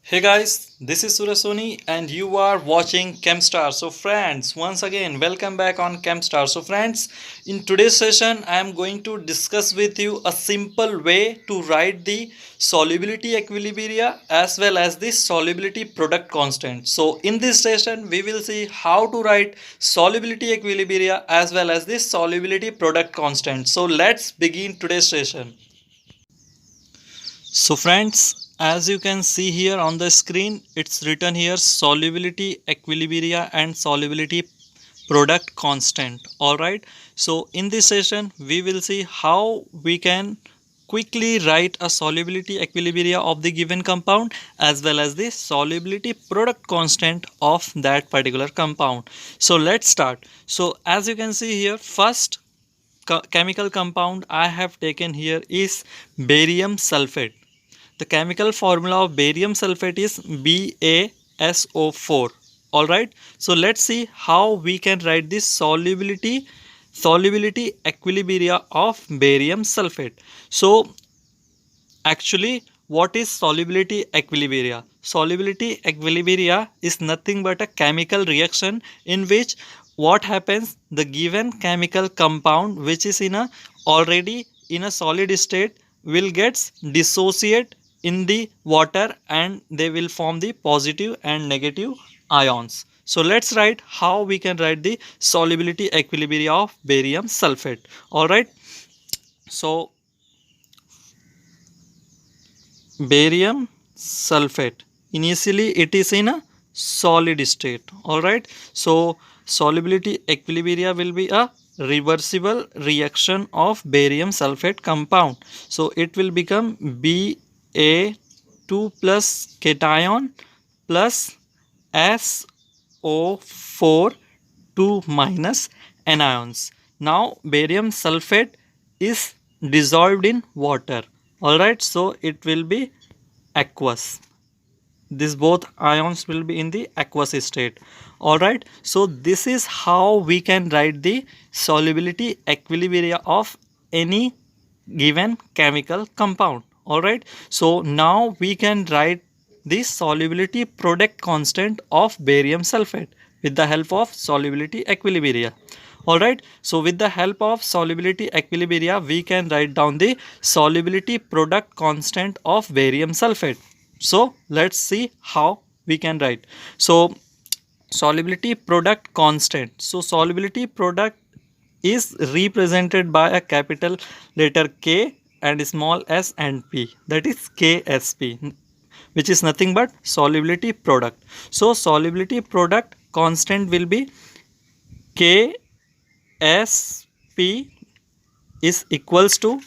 Hey guys, this is Surasoni and you are watching Chemstar. So friends, once again welcome back on Chemstar. So friends, in today's session I am going to discuss with you a simple way to write the solubility equilibria as well as the solubility product constant. So in this session we will see how to write solubility equilibria as well as the solubility product constant. So let's begin today's session. So friends, as you can see here on the screen, it's written here solubility equilibria and solubility product constant. Alright, so in this session we will see how we can quickly write a solubility equilibria of the given compound as well as the solubility product constant of that particular compound. So let's start. So as you can see here, first chemical compound I have taken here is barium sulfate. The chemical formula of barium sulfate is BaSO4. Alright, so let's see how we can write this solubility equilibria of barium sulfate. So actually, what is solubility equilibria? Solubility equilibria is nothing but a chemical reaction in which what happens, the given chemical compound which is in a already in a solid state will gets dissociate in the water and they will form the positive and negative ions. So let's write how we can write the solubility equilibria of barium sulfate. All right, so barium sulfate, initially it is in a solid state. All right, so solubility equilibria will be a reversible reaction of barium sulfate compound, so it will become Ba2 plus cation plus SO4 2 minus anions. Now barium sulfate is dissolved in water. Alright, so it will be aqueous. These both ions will be in the aqueous state. Alright, so this is how we can write the solubility equilibria of any given chemical compound. Alright, so now we can write the solubility product constant of barium sulfate with the help of solubility equilibria. Alright, so with the help of solubility equilibria we can write down the solubility product constant of barium sulfate. So let's see how we can write. So solubility product constant, so solubility product is represented by a capital letter K and small s and p, that is KSP, which is nothing but solubility product. So solubility product constant will be KSP is equals to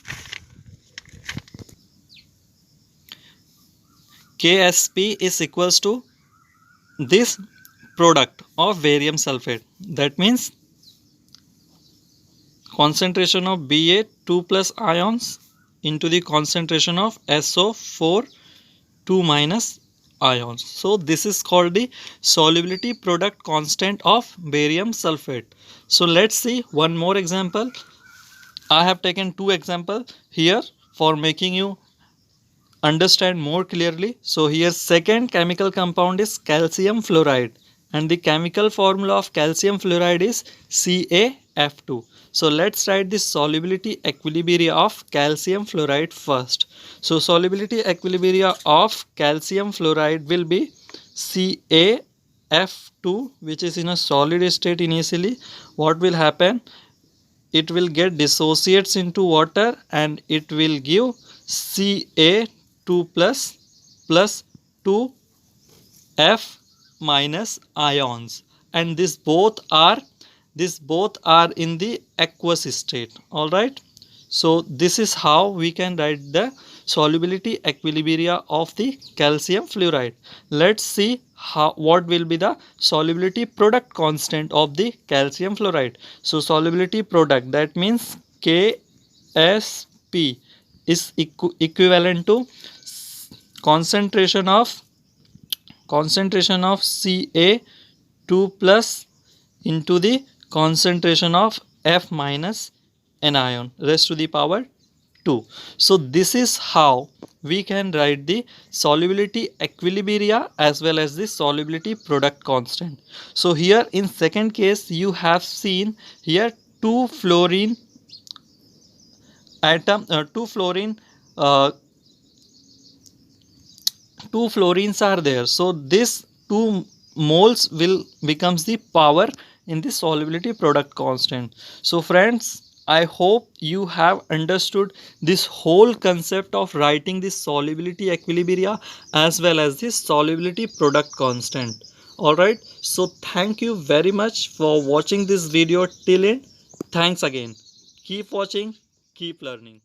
this product of barium sulfate, that means concentration of Ba2 plus ions into the concentration of SO4 2 minus ions. So this is called the solubility product constant of barium sulfate. So let's see one more example. I have taken two examples here for making you understand more clearly. So here second chemical compound is calcium fluoride and the chemical formula of calcium fluoride is CaF2. So let's write the solubility equilibria of calcium fluoride first. So solubility equilibria of calcium fluoride will be CaF2, which is in a solid state initially. What will happen? It will get dissociates into water and it will give Ca2 plus 2F minus ions, and these both are in the aqueous state. All right, so this is how we can write the solubility equilibria of the calcium fluoride. Let's see how what will be the solubility product constant of the calcium fluoride. So solubility product, that means KSP is equivalent to concentration of Ca2 plus into the concentration of F minus anion raised to the power 2. So this is how we can write the solubility equilibria as well as the solubility product constant. So here in second case you have seen here two fluorine atom, uh, two fluorines are there. So this two moles will becomes the power in the solubility product constant. So friends, I hope you have understood this whole concept of writing the solubility equilibria as well as the solubility product constant. Alright, so thank you very much for watching this video till end. Thanks again. Keep watching, keep learning.